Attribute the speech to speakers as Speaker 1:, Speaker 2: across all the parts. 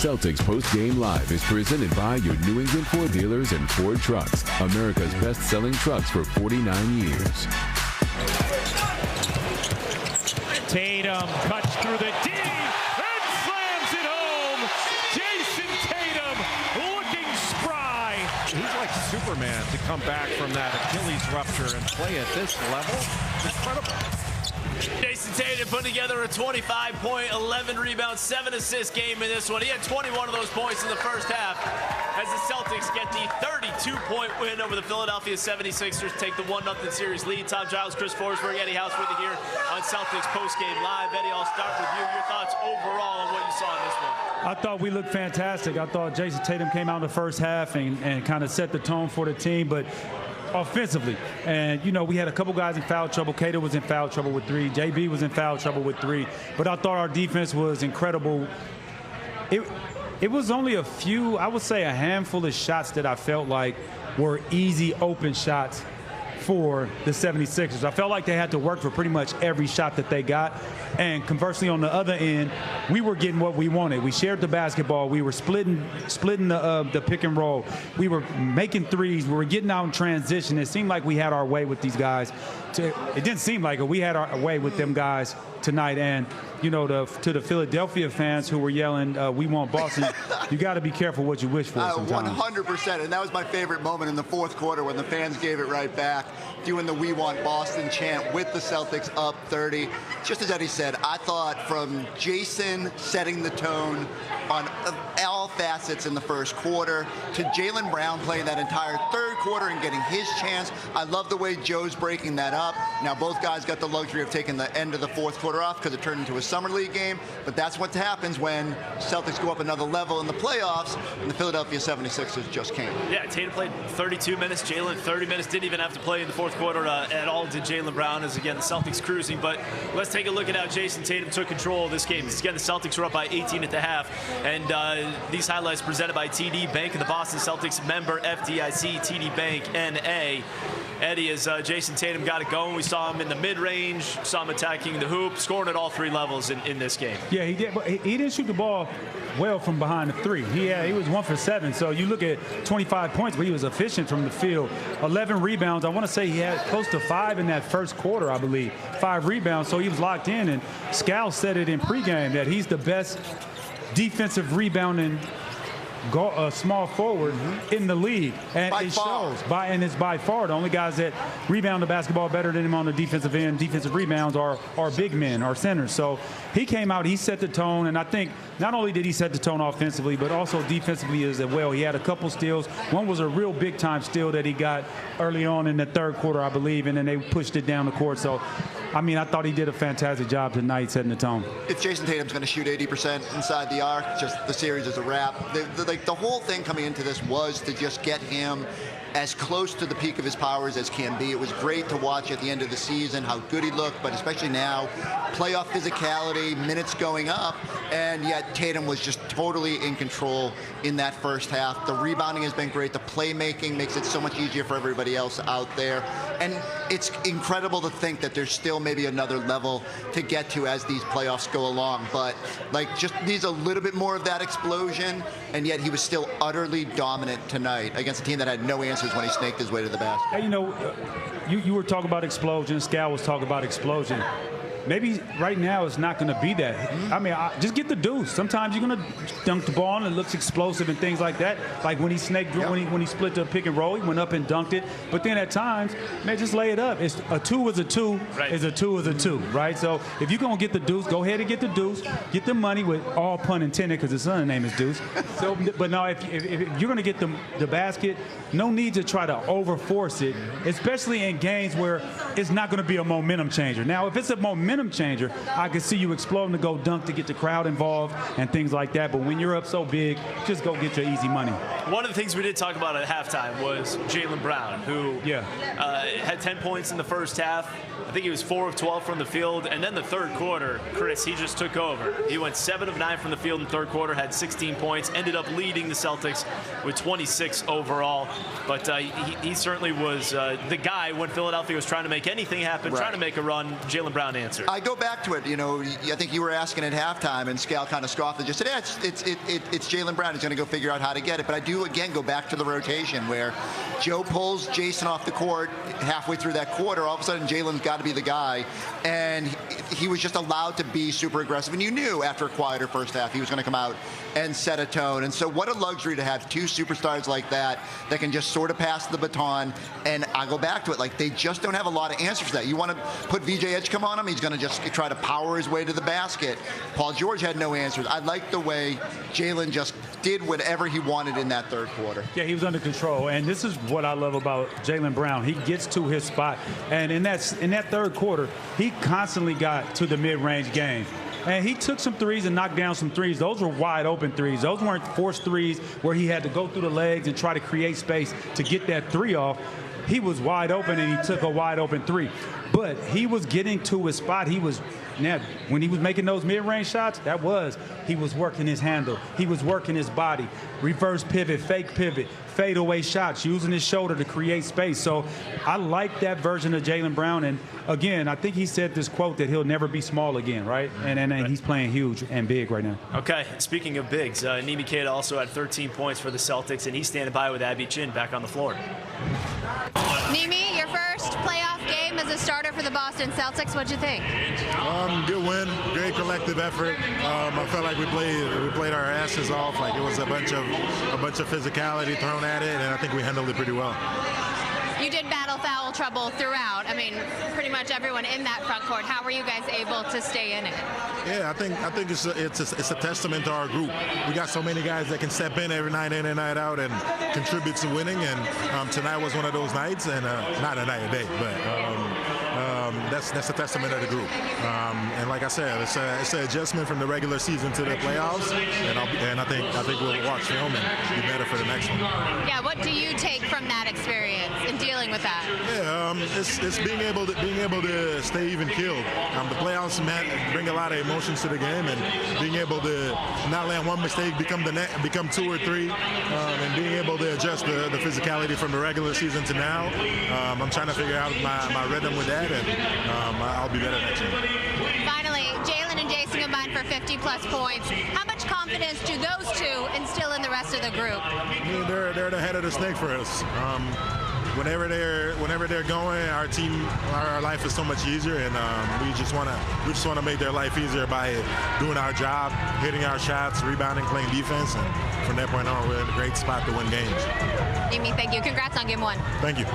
Speaker 1: Celtics Post-Game Live is presented by your New England Ford dealers and Ford Trucks, America's best-selling trucks for 49 years.
Speaker 2: Tatum cuts through the D and slams it home. Jayson Tatum looking spry.
Speaker 3: He's like Superman to come back from that Achilles rupture and play at this level. Incredible.
Speaker 4: Jayson Tatum put together a 25-point, 11-rebound, 7-assist game in this one. He had 21 of those points in the first half as the Celtics get the 32-point win over the Philadelphia 76ers, take the 1-0 series lead. Tom Giles, Chris Forsberg, Eddie House with you here on Celtics Postgame Live. Eddie, I'll start with you. Your thoughts overall on what you saw in this one?
Speaker 5: I thought we looked fantastic. I thought Jayson Tatum came out in the first half and kind of set the tone for the team, but offensively. And, you know, we had a couple guys in foul trouble. Kato was in foul trouble with 3. JB was in foul trouble with 3. But I thought our defense was incredible. It was only a few, I would say a handful of shots that I felt like were easy open shots for the 76ers. I felt like they had to work for pretty much every shot that they got. And conversely, on the other end, we were getting what we wanted. We shared the basketball. We were splitting the pick and roll. We were making threes. We were getting out in transition. It seemed like we had our way with these guys. It didn't seem like it. We had our way with them guys tonight. And, you know, to the Philadelphia fans who were yelling, we want Boston, you got to be careful what you wish for sometimes.
Speaker 6: 100%. And that was my favorite moment in the fourth quarter when the fans gave it right back, doing the "We Want Boston" chant with the Celtics up 30. Just as Eddie said, I thought from Jayson setting the tone on all facets in the first quarter to Jaylen Brown playing that entire third quarter and getting his chance. I love the way Joe's breaking that up. Now both guys got the luxury of taking the end of the fourth quarter off because it turned into a summer league game, but that's what happens when Celtics go up another level in the playoffs, and the Philadelphia 76ers just came.
Speaker 4: Yeah, Tatum played 32 minutes, Jaylen 30 minutes, didn't even have to play in the fourth quarter at all, did Jaylen Brown, as again the Celtics cruising. But let's take a look at how Jayson Tatum took control of this game. Again, the Celtics were up by 18 at the half, and these highlights presented by TD Bank and the Boston Celtics, member FDIC, TD Bank NA. Eddie, as Jayson Tatum got it going, we saw him in the mid-range, saw him attacking the hoop, scoring at all 3 levels in this game.
Speaker 5: Yeah, he did, but he didn't shoot the ball well from behind the 3. He was 1 for 7, so you look at 25 points, but he was efficient from the field. 11 rebounds. I want to say he had close to 5 in that first quarter, I believe. 5 rebounds, so he was locked in, and Scal said it in pregame that he's the best defensive rebounding small forward in the league, and it shows. And it's by far the only guys that rebound the basketball better than him on the defensive end. Defensive rebounds are big men, are centers. So he came out, he set the tone, and I think not only did he set the tone offensively, but also defensively as well. He had a couple steals. One was a real big-time steal that he got early on in the third quarter, I believe, and then they pushed it down the court. So, I mean, I thought he did a fantastic job tonight setting the tone.
Speaker 6: If Jayson Tatum's going to shoot 80% inside the arc, just the series is a wrap. The whole thing coming into this was to just get him as close to the peak of his powers as can be. It was great to watch at the end of the season how good he looked, but especially now, playoff physicality, minutes going up, and yet Tatum was just totally in control in that first half. The rebounding has been great. The playmaking makes it so much easier for everybody else out there. And it's incredible to think that there's still maybe another level to get to as these playoffs go along, but like just needs a little bit more of that explosion, and yet he was still utterly dominant tonight against a team that had no answers when he snaked his way to the basket.
Speaker 5: Hey, you know, you were talking about explosion. Scal was talking about explosion. Maybe right now it's not going to be that. I mean, just get the deuce. Sometimes you're going to dunk the ball and it looks explosive and things like that. Like when he snaked, when he split the pick and roll, he went up and dunked it. But then at times, man, just lay it up. It's a 2 is a 2 is a 2 is a 2, right? So if you're going to get the deuce, go ahead and get the deuce. Get the money with all pun intended because his son's name is Deuce. So, but no, if you're going to get the basket, no need to try to overforce it, especially in games where it's not going to be a momentum changer. Now, if it's a momentum changer, I can see you exploding to go dunk to get the crowd involved and things like that. But when you're up so big, just go get your easy money.
Speaker 4: One of the things we did talk about at halftime was Jaylen Brown, who had 10 points in the first half. I think he was 4 of 12 from the field. And then the third quarter, Chris, he just took over. He went 7 of 9 from the field in the third quarter, had 16 points, ended up leading the Celtics with 26 overall. But he certainly was the guy when Philadelphia was trying to make anything happen, trying to make a run. Jaylen Brown answered.
Speaker 6: I go back to it. You know, I think you were asking at halftime, and Scal kind of scoffed and just said, it's Jaylen Brown. He's going to go figure out how to get it. But I do, again, go back to the rotation where Joe pulls Jayson off the court halfway through that quarter. All of a sudden, Jaylen's got to be the guy. And he was just allowed to be super aggressive. And you knew after a quieter first half he was going to come out and set a tone. And so what a luxury to have two superstars like that can just sort of pass the baton. And I go back to it, like, they just don't have a lot of answers for that. You want to put VJ Edgecombe on him, he's going to just try to power his way to the basket. Paul George had no answers. I like the way Jaylen just did whatever he wanted in that third quarter.
Speaker 5: Yeah, he was under control. And this is what I love about Jaylen Brown. He gets to his spot. And in that third quarter, he constantly got to the mid-range game. And he took some threes and knocked down some threes. Those were wide open threes. Those weren't forced threes where he had to go through the legs and try to create space to get that three off. He was wide open and he took a wide open three. But he was getting to his spot. When he was making those mid-range shots, he was working his handle. He was working his body. Reverse pivot, fake pivot, fadeaway shots, using his shoulder to create space. So I like that version of Jaylen Brown. And again, I think he said this quote that he'll never be small again, right? And he's playing huge and big right now.
Speaker 4: Okay, speaking of bigs, Nimi Keita also had 13 points for the Celtics, and he's standing by with Abby Chin back on the floor.
Speaker 7: Nimi, your first playoff game as a starter for the Boston Celtics. What'd you think?
Speaker 8: Good win, great collective effort. I felt like we played our asses off. Like it was a bunch of physicality thrown at it, and I think we handled it pretty well.
Speaker 7: You did battle foul trouble throughout. I mean, pretty much everyone in that front court. How were you guys able to stay in it?
Speaker 8: Yeah, I think it's a testament to our group. We got so many guys that can step in every night in and night out and contribute to winning. And tonight was one of those nights, and not a night a day, but that's a testament of the group. And like I said, it's an adjustment from the regular season to the playoffs, and I think we'll watch film and be better for the next one.
Speaker 7: Yeah, what do you take from that experience in dealing with that?
Speaker 8: Yeah, it's being able to stay even keeled. The playoffs bring a lot of emotions to the game, and being able to not let one mistake become two or three, and being able to adjust the physicality from the regular season to now. I'm trying to figure out my rhythm with that, and I'll be better next year.
Speaker 7: Finally, Jaylen and Jayson combined for 50-plus points. How much confidence do those two instill in the rest of the group?
Speaker 8: I mean, they're the head of the snake for us. Whenever they're going, our life is so much easier, and we just want to make their life easier by doing our job, hitting our shots, rebounding, playing defense, and from that point on, we're in a great spot to win games.
Speaker 7: Nimi, thank you. Congrats on game one.
Speaker 8: Thank you.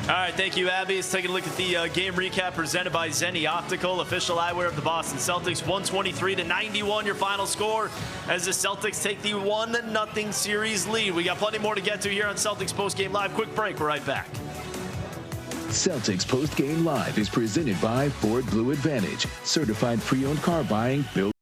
Speaker 4: All right, thank you, Abby. Let's take a look at the game recap presented by Zenni Optical, official eyewear of the Boston Celtics. 123-91, your final score as the Celtics take the 1-0 series lead. We got plenty more to get to here on Celtics Postgame Live. Quick break. We're right back.
Speaker 1: Celtics Postgame Live is presented by Ford Blue Advantage, certified pre-owned car buying built